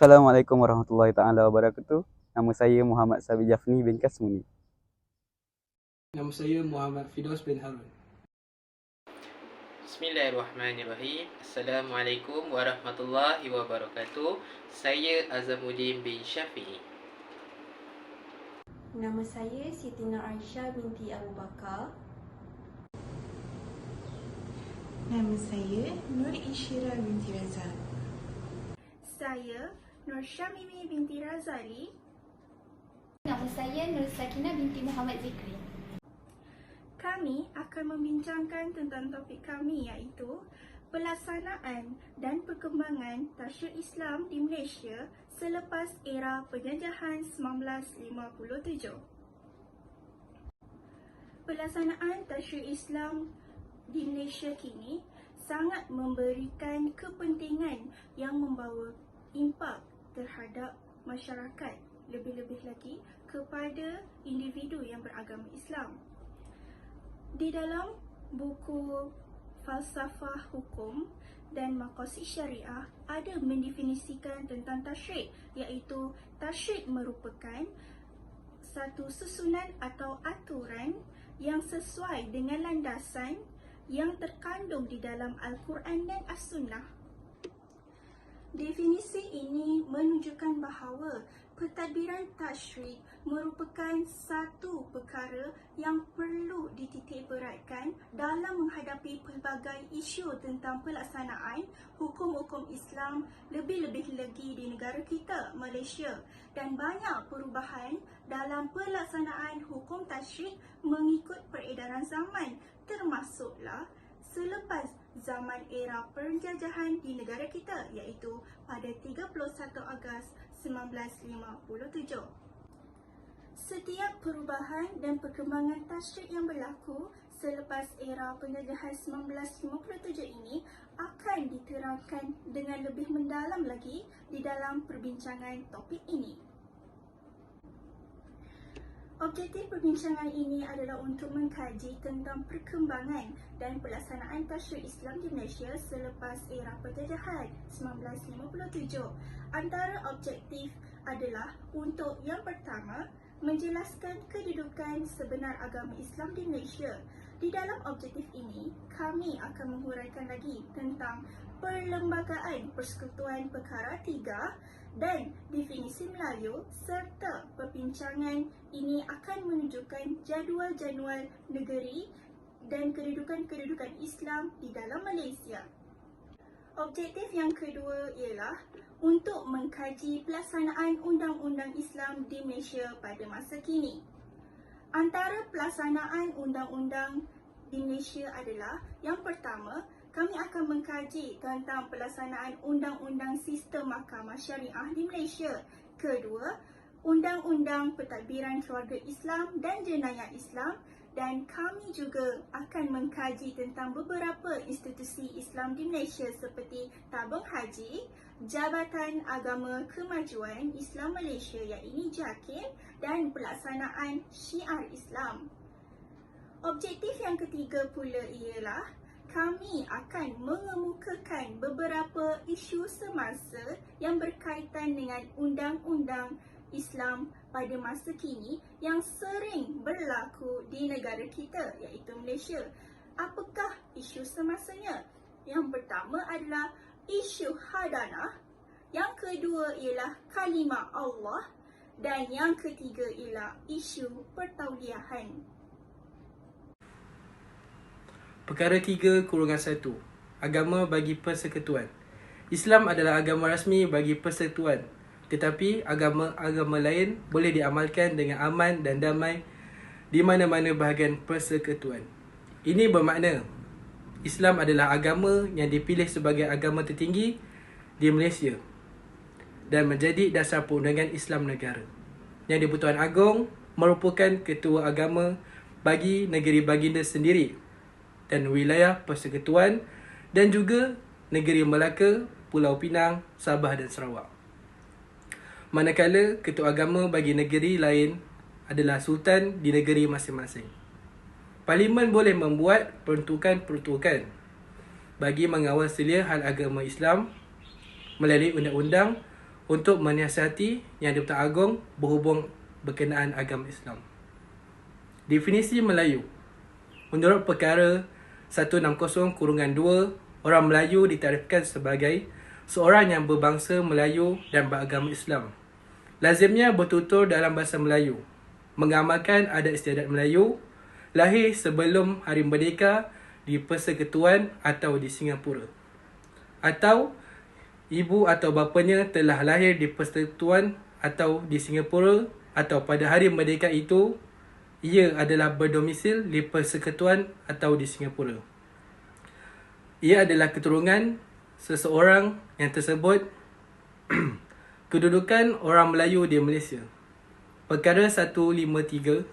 Assalamualaikum warahmatullahi taala wabarakatuh. Nama saya Muhammad Sabi Jafni bin Kasmuni. Nama saya Muhammad Fidaus bin Harun. Bismillahirrahmanirrahim. Assalamualaikum warahmatullahi wabarakatuh. Saya Azamuddin bin Syafi'i. Nama saya Siti Nur Aisyah binti Abu Bakar. Nama saya Nur Isyira binti Razak. Saya Nur Syamimi binti Razali. Nama saya Nur Sakinah binti Muhammad Zikri. Kami akan membincangkan tentang topik kami iaitu pelaksanaan dan perkembangan tasyrik Islam di Malaysia selepas era penjajahan 1957. Pelaksanaan tasyrik Islam di Malaysia kini sangat memberikan kepentingan yang membawa impak terhadap masyarakat, lebih-lebih lagi kepada individu yang beragama Islam. Di dalam buku Falsafah Hukum dan Maqasid Syariah ada mendefinisikan tentang tasyrik, iaitu tasyrik merupakan satu susunan atau aturan yang sesuai dengan landasan yang terkandung di dalam Al-Quran dan As-Sunnah. Definisi ini menunjukkan bahawa pentadbiran tasyrik merupakan satu perkara yang perlu dititikberatkan dalam menghadapi pelbagai isu tentang pelaksanaan hukum-hukum Islam, lebih-lebih lagi di negara kita, Malaysia, dan banyak perubahan dalam pelaksanaan hukum tasyrik mengikut peredaran zaman, termasuklah selepas zaman era penjajahan di negara kita, iaitu pada 31 Ogos 1957. Setiap perubahan dan perkembangan tasyrik yang berlaku selepas era penjajahan 1957 ini akan diterangkan dengan lebih mendalam lagi di dalam perbincangan topik ini. Objektif perbincangan ini adalah untuk mengkaji tentang perkembangan dan pelaksanaan tasyrik Islam di Malaysia selepas era penjajahan 1957. Antara objektif adalah untuk yang pertama, menjelaskan kedudukan sebenar agama Islam di Malaysia. Di dalam objektif ini, kami akan menghuraikan lagi tentang Perlembagaan Persekutuan Perkara 3 dan definisi Melayu, serta perbincangan ini akan menunjukkan jadual-jadual negeri dan kedudukan-kedudukan Islam di dalam Malaysia. Objektif yang kedua ialah untuk mengkaji pelaksanaan undang-undang Islam di Malaysia pada masa kini. Antara pelaksanaan undang-undang di Malaysia adalah yang pertama, kami akan mengkaji tentang pelaksanaan Undang-Undang Sistem Mahkamah Syariah di Malaysia. Kedua, Undang-Undang Pentadbiran Keluarga Islam dan Jenayah Islam, dan kami juga akan mengkaji tentang beberapa institusi Islam di Malaysia seperti Tabung Haji, Jabatan Agama Kemajuan Islam Malaysia iaitu JAKIM, dan pelaksanaan Syiar Islam. Objektif yang ketiga pula ialah kami akan mengemukakan beberapa isu semasa yang berkaitan dengan undang-undang Islam pada masa kini yang sering berlaku di negara kita iaitu Malaysia. Apakah isu semasanya? Yang pertama adalah isu hadanah, yang kedua ialah kalimah Allah, dan yang ketiga ialah isu pertauliahan. Perkara 3-1. Agama bagi persekutuan. Islam adalah agama rasmi bagi persekutuan, tetapi agama-agama lain boleh diamalkan dengan aman dan damai di mana-mana bahagian persekutuan. Ini bermakna Islam adalah agama yang dipilih sebagai agama tertinggi di Malaysia dan menjadi dasar perundangan Islam negara. Yang di-Pertuan Agong merupakan ketua agama bagi negeri baginda sendiri dan wilayah persekutuan, dan juga negeri Melaka, Pulau Pinang, Sabah dan Sarawak. Manakala ketua agama bagi negeri lain adalah sultan di negeri masing-masing. Parlimen boleh membuat peruntukan-peruntukan bagi mengawal selia hal agama Islam melalui undang-undang, untuk menyiasati Yang di-Pertuan Agong berhubung berkenaan agama Islam. Definisi Melayu. Menurut perkara 160/2, orang Melayu ditarifkan sebagai seorang yang berbangsa Melayu dan beragama Islam. Lazimnya bertutur dalam bahasa Melayu, mengamalkan adat istiadat Melayu, lahir sebelum Hari Merdeka di Persekutuan atau di Singapura, atau ibu atau bapanya telah lahir di Persekutuan atau di Singapura, atau pada Hari Merdeka itu ia adalah berdomisil di Persekutuan atau di Singapura. Ia adalah keturunan seseorang yang tersebut. Kedudukan orang Melayu di Malaysia. Perkara 153,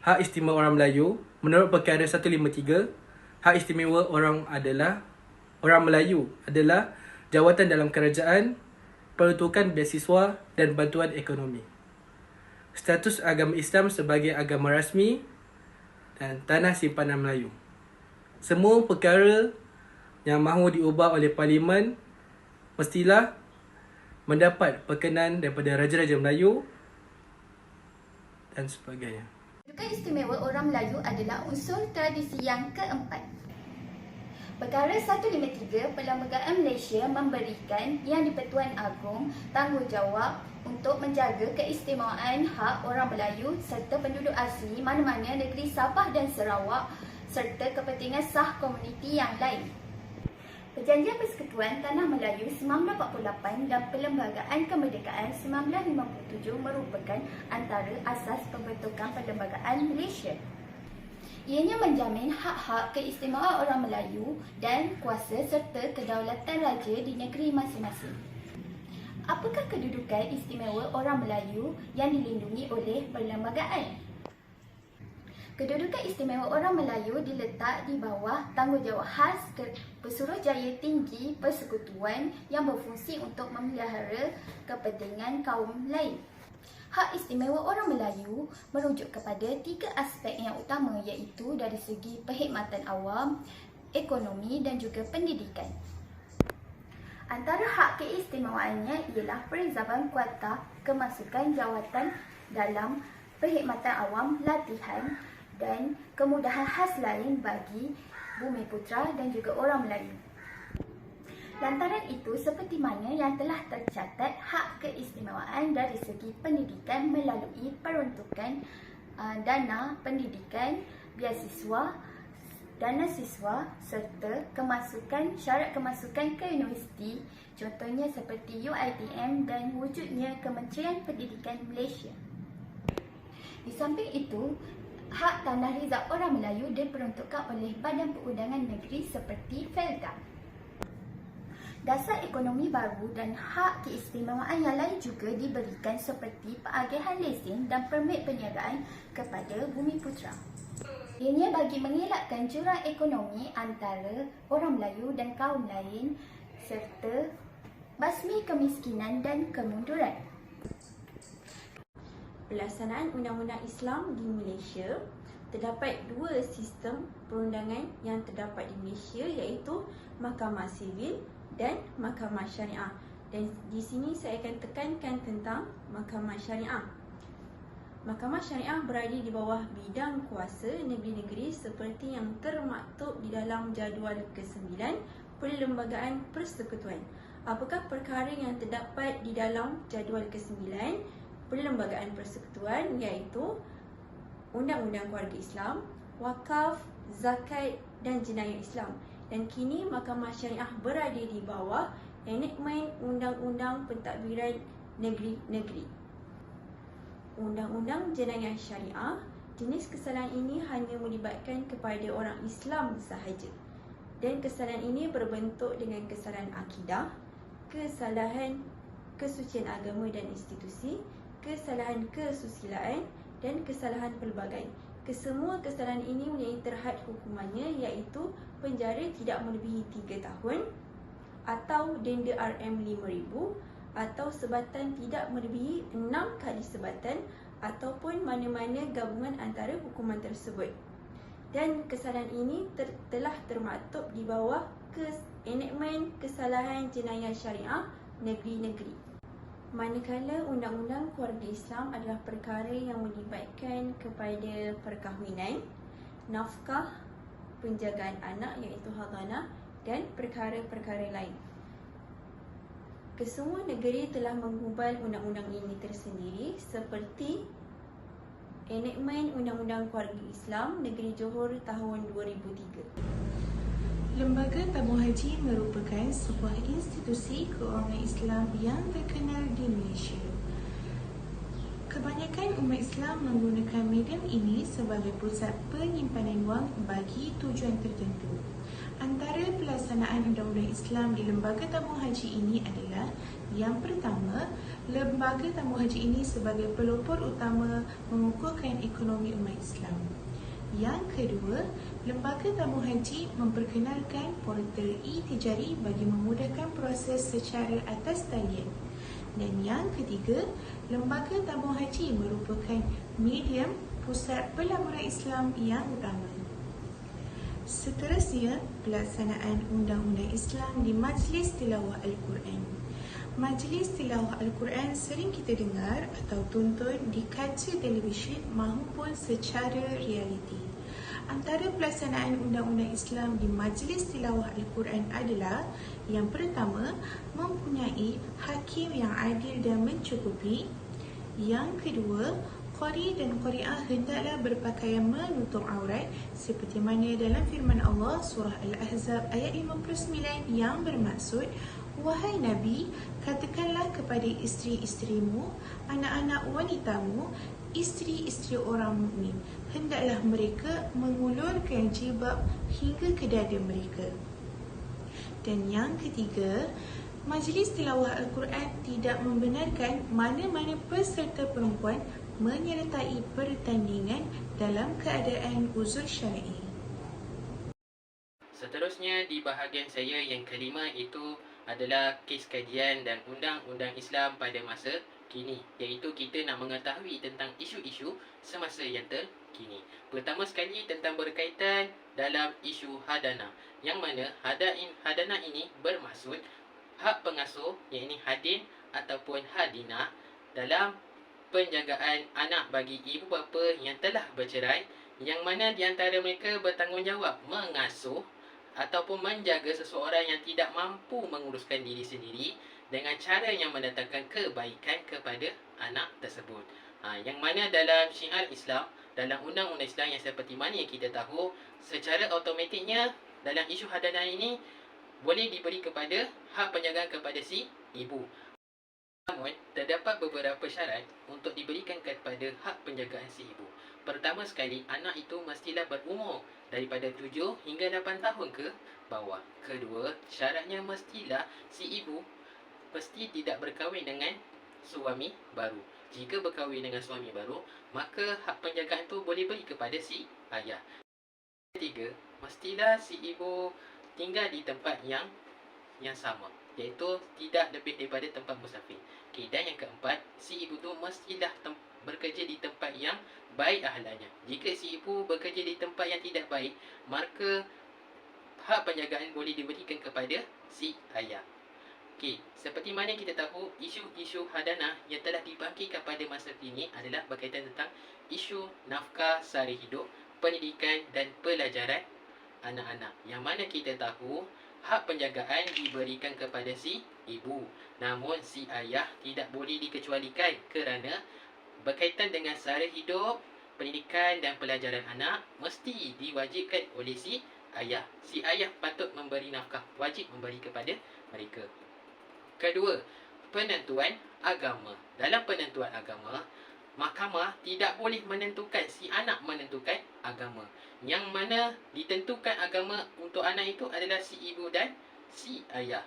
Hak Istimewa Orang Melayu. Menurut perkara 153, hak istimewa orang Melayu adalah jawatan dalam kerajaan, peruntukan beasiswa dan bantuan ekonomi. Status agama Islam sebagai agama rasmi dan tanah simpanan Melayu. Semua perkara yang mahu diubah oleh Parlimen mestilah mendapat perkenan daripada Raja-Raja Melayu dan sebagainya. Kedudukan istimewa orang Melayu adalah unsur tradisi yang keempat. Perkara 153, Perlembagaan Malaysia memberikan Yang di-Pertuan Agong tanggungjawab untuk menjaga keistimewaan hak orang Melayu serta penduduk asli mana-mana negeri Sabah dan Sarawak serta kepentingan sah komuniti yang lain. Perjanjian Persekutuan Tanah Melayu 1948 dan Perlembagaan Kemerdekaan 1957 merupakan antara asas pembentukan Perlembagaan Malaysia. Ianya menjamin hak-hak keistimewaan orang Melayu dan kuasa serta kedaulatan raja di negeri masing-masing. Apakah kedudukan istimewa orang Melayu yang dilindungi oleh perlembagaan? Kedudukan istimewa orang Melayu diletak di bawah tanggungjawab khas Pesuruhjaya Tinggi Persekutuan yang berfungsi untuk memelihara kepentingan kaum lain. Hak istimewa orang Melayu merujuk kepada 3 aspek yang utama, iaitu dari segi perkhidmatan awam, ekonomi dan juga pendidikan. Antara hak keistimewaannya ialah perizafan kuota kemasukan jawatan dalam perkhidmatan awam, latihan dan kemudahan khas lain bagi Bumiputera dan juga orang Melayu. Lantaran itu, seperti mana yang telah tercatat, hak keistimewaan dari segi pendidikan melalui peruntukan dana pendidikan, beasiswa, dana siswa serta syarat kemasukan ke universiti, contohnya seperti UiTM dan wujudnya Kementerian Pendidikan Malaysia. Di samping itu, hak tanah rizab orang Melayu diperuntukkan oleh Badan Perundangan Negeri seperti FELDA. Dasar ekonomi baru dan hak keistimewaan yang lain juga diberikan seperti pengagihan lesen dan permit perniagaan kepada Bumiputera. Ianya bagi mengelakkan jurang ekonomi antara orang Melayu dan kaum lain serta basmi kemiskinan dan kemunduran. Pelaksanaan Undang-Undang Islam di Malaysia, terdapat 2 sistem perundangan yang terdapat di Malaysia, iaitu Mahkamah Sivil dan Mahkamah Syariah. Dan di sini saya akan tekankan tentang Mahkamah Syariah. Mahkamah Syariah berada di bawah bidang kuasa negeri-negeri seperti yang termaktub di dalam jadual ke-9 Perlembagaan Persekutuan. Apakah perkara yang terdapat di dalam jadual ke-9 Perlembagaan Persekutuan, iaitu Undang-Undang Keluarga Islam, Wakaf, Zakat dan Jenayah Islam. Dan kini Mahkamah Syariah berada di bawah enakmen Undang-Undang Pentadbiran Negeri-Negeri. Undang-Undang Jenayah Syariah, jenis kesalahan ini hanya melibatkan kepada orang Islam sahaja. Dan kesalahan ini berbentuk dengan kesalahan akidah, kesalahan kesucian agama dan institusi, kesalahan kesusilaan dan kesalahan pelbagai. Kesemua kesalahan ini mempunyai terhad hukumannya, iaitu penjara tidak melebihi 3 tahun atau denda RM5,000 atau sebatan tidak melebihi 6 kali sebatan ataupun mana-mana gabungan antara hukuman tersebut. Dan kesalahan ini telah termaktub di bawah enakmen kesalahan jenayah syariah negeri-negeri. Manakala undang-undang keluarga Islam adalah perkara yang melibatkan kepada perkahwinan, nafkah, penjagaan anak iaitu hadanah dan perkara-perkara lain. Kesemua negeri telah menghubal undang-undang ini tersendiri seperti enakmen Undang-Undang Keluarga Islam Negeri Johor tahun 2003. Lembaga Tabung Haji merupakan sebuah institusi keuangan Islam yang terkenal di Malaysia. Kebanyakan umat Islam menggunakan medium ini sebagai pusat penyimpanan wang bagi tujuan tertentu. Antara pelaksanaan undang-undang Islam di Lembaga Tabung Haji ini adalah: yang pertama, Lembaga Tabung Haji ini sebagai pelopor utama mengukuhkan ekonomi umat Islam. Yang kedua, Lembaga Tabung Haji memperkenalkan portal e-tijari bagi memudahkan proses secara atas talian. Dan yang ketiga, Lembaga Tabung Haji merupakan medium pusat pelaburan Islam yang utama. Seterusnya, pelaksanaan Undang-Undang Islam di Majlis Tilawah Al-Quran. Majlis Tilawah Al-Quran sering kita dengar atau tonton di kaca televisyen maupun secara realiti. Antara pelaksanaan Undang-Undang Islam di Majlis Tilawah Al-Quran adalah: yang pertama, mempunyai hakim yang adil dan mencukupi. Yang kedua, qari dan qari'ah hendaklah berpakaian menutup aurat seperti mana dalam firman Allah surah Al-Ahzab ayat 59 yang bermaksud: wahai Nabi, katakanlah kepada isteri-isterimu, anak-anak wanitamu, isteri-isteri orang mukmin, hendaklah mereka mengulurkan jilbab hingga ke dada mereka. Dan yang ketiga, Majlis Tilawah Al-Quran tidak membenarkan mana-mana peserta perempuan menyertai pertandingan dalam keadaan uzur syar'i. Seterusnya di bahagian saya yang kelima itu adalah kes kajian dan undang-undang Islam pada masa kini, iaitu kita nak mengetahui tentang isu-isu semasa yang terkini. Pertama sekali tentang berkaitan dalam isu hadanah, yang mana hadanah ini bermaksud hak pengasuh, iaitu hadin ataupun hadinah dalam penjagaan anak bagi ibu bapa yang telah bercerai, yang mana di antara mereka bertanggungjawab mengasuh ataupun menjaga seseorang yang tidak mampu menguruskan diri sendiri dengan cara yang mendatangkan kebaikan kepada anak tersebut. Yang mana dalam syiar Islam, dalam undang-undang Islam yang seperti mana yang kita tahu, secara automatiknya dalam isu hadanah ini boleh diberi kepada hak penjagaan kepada si ibu. Namun, terdapat beberapa syarat untuk diberikan kepada hak penjagaan si ibu. Pertama sekali, anak itu mestilah berumur daripada 7 hingga 8 tahun ke bawah. Kedua, syaratnya mestilah si ibu mesti tidak berkahwin dengan suami baru. Jika berkahwin dengan suami baru, maka hak penjagaan itu boleh beri kepada si ayah. Ketiga, mestilah si ibu tinggal di tempat yang sama, iaitu tidak lebih daripada tempat musafir. Dan yang keempat, si ibu tu mestilah bekerja di tempat yang baik ahlaknya. Jika si ibu bekerja di tempat yang tidak baik, maka hak penjagaan boleh diberikan kepada si ayah. Seperti mana kita tahu, isu-isu hadanah yang telah dibangkitkan pada masa kini adalah berkaitan tentang isu nafkah sehari hidup, pendidikan dan pelajaran anak-anak. Yang mana kita tahu, hak penjagaan diberikan kepada si ibu, namun si ayah tidak boleh dikecualikan kerana berkaitan dengan sara hidup, pendidikan dan pelajaran anak mesti diwajibkan oleh si ayah. Si ayah patut memberi nafkah, wajib memberi kepada mereka. Kedua, penentuan agama. Dalam penentuan agama, mahkamah tidak boleh menentukan, si anak menentukan agama. Yang mana ditentukan agama untuk anak itu adalah si ibu dan si ayah.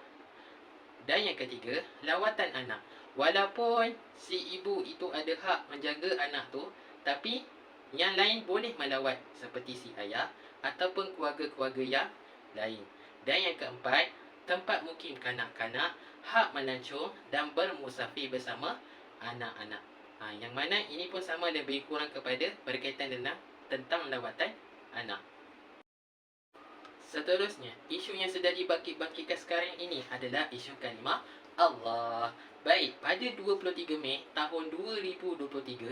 Dan yang ketiga, lawatan anak. Walaupun si ibu itu ada hak menjaga anak tu, tapi yang lain boleh melawat seperti si ayah ataupun keluarga-keluarga yang lain. Dan yang keempat, tempat mukim kanak-kanak, hak melancong dan bermusafir bersama anak-anak. Yang mana ini pun sama lebih kurang kepada berkaitan tentang lawatan anak. Seterusnya, isu yang sedang dibangkitkan sekarang ini adalah isu kalimah Allah. Baik, pada 23 Mei tahun 2023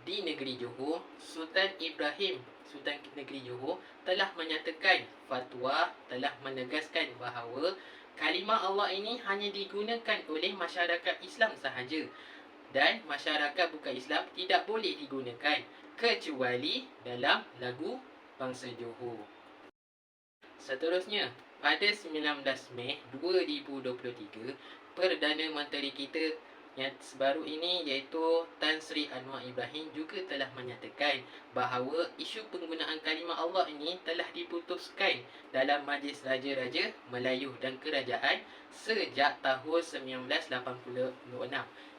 di negeri Johor, Sultan Ibrahim, Sultan Negeri Johor telah menyatakan fatwa, telah menegaskan bahawa kalimah Allah ini hanya digunakan oleh masyarakat Islam sahaja dan masyarakat bukan Islam tidak boleh digunakan kecuali dalam lagu bangsa Johor. Seterusnya, pada 19 Mei 2023, Perdana Menteri kita yang baru ini iaitu Tan Sri Anwar Ibrahim juga telah menyatakan bahawa isu penggunaan kalimah Allah ini telah diputuskan dalam Majlis Raja-Raja Melayu dan Kerajaan sejak tahun 1986,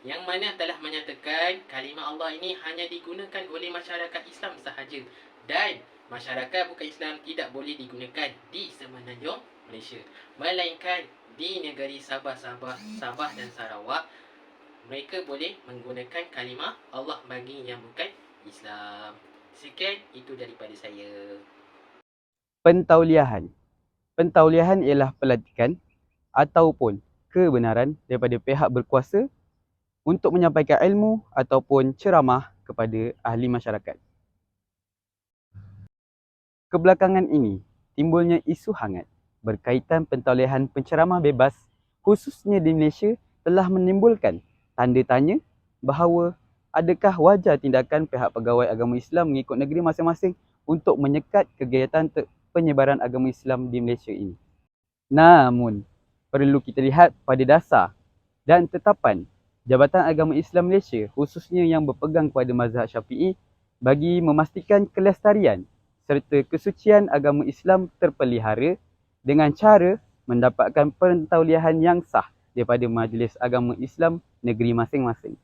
yang mana telah menyatakan kalimah Allah ini hanya digunakan oleh masyarakat Islam sahaja dan masyarakat bukan Islam tidak boleh digunakan di Semenanjung Malaysia, melainkan di negeri Sabah dan Sarawak mereka boleh menggunakan kalimah Allah bagi yang bukan Islam. Sekian itu daripada saya. Pentauliahan. Pentauliahan ialah pelantikan ataupun kebenaran daripada pihak berkuasa untuk menyampaikan ilmu ataupun ceramah kepada ahli masyarakat. Kebelakangan ini, timbulnya isu hangat berkaitan pentauliahan penceramah bebas khususnya di Malaysia telah menimbulkan tanda tanya bahawa adakah wajar tindakan pihak pegawai agama Islam mengikut negeri masing-masing untuk menyekat kegiatan penyebaran agama Islam di Malaysia ini. Namun, perlu kita lihat pada dasar dan tetapan Jabatan Agama Islam Malaysia khususnya yang berpegang kepada mazhab Syafi'i bagi memastikan kelestarian serta kesucian agama Islam terpelihara dengan cara mendapatkan pentauliahan yang sah daripada Majlis Agama Islam negeri masing-masing.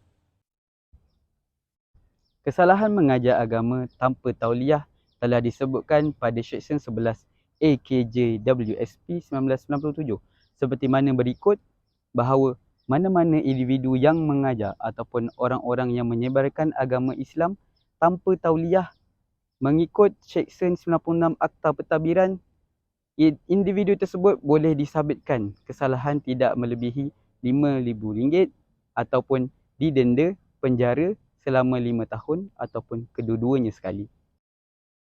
Kesalahan mengajar agama tanpa tauliah telah disebutkan pada Seksyen 11 AKJ-WSP 1997 seperti mana berikut bahawa mana-mana individu yang mengajar ataupun orang-orang yang menyebarkan agama Islam tanpa tauliah mengikut Seksyen 96 Akta Pentadbiran, individu tersebut boleh disabitkan kesalahan tidak melebihi RM5,000 ataupun didenda penjara selama 5 tahun ataupun kedua-duanya sekali.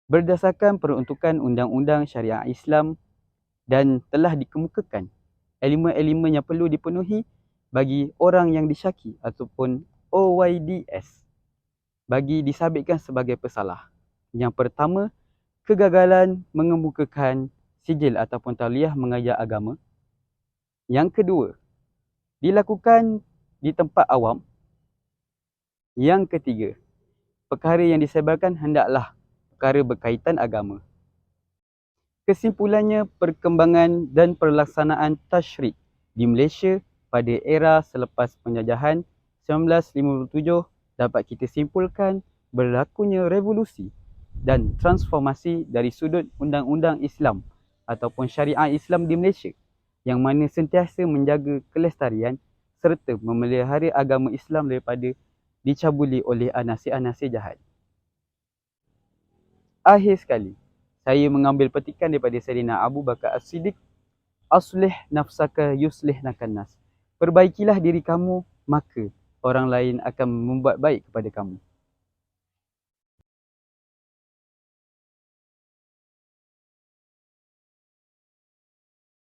Berdasarkan peruntukan Undang-Undang Syariah Islam dan telah dikemukakan elemen-elemen yang perlu dipenuhi bagi orang yang disyaki ataupun OYDS bagi disabitkan sebagai pesalah. Yang pertama, kegagalan mengemukakan sijil ataupun tauliah mengajar agama. Yang kedua, dilakukan di tempat awam. Yang ketiga, perkara yang disebarkan hendaklah perkara berkaitan agama. Kesimpulannya, perkembangan dan pelaksanaan tasyrik di Malaysia pada era selepas penjajahan 1957 dapat kita simpulkan berlakunya revolusi dan transformasi dari sudut undang-undang Islam ataupun syariah Islam di Malaysia yang mana sentiasa menjaga kelestarian serta memelihara agama Islam daripada dicabuli oleh anasir-anasir jahat. Akhir sekali, saya mengambil petikan daripada Sayyidina Abu Bakar As-Siddiq, aslih nafsaka yuslih nakan nas. Perbaikilah diri kamu, maka orang lain akan membuat baik kepada kamu.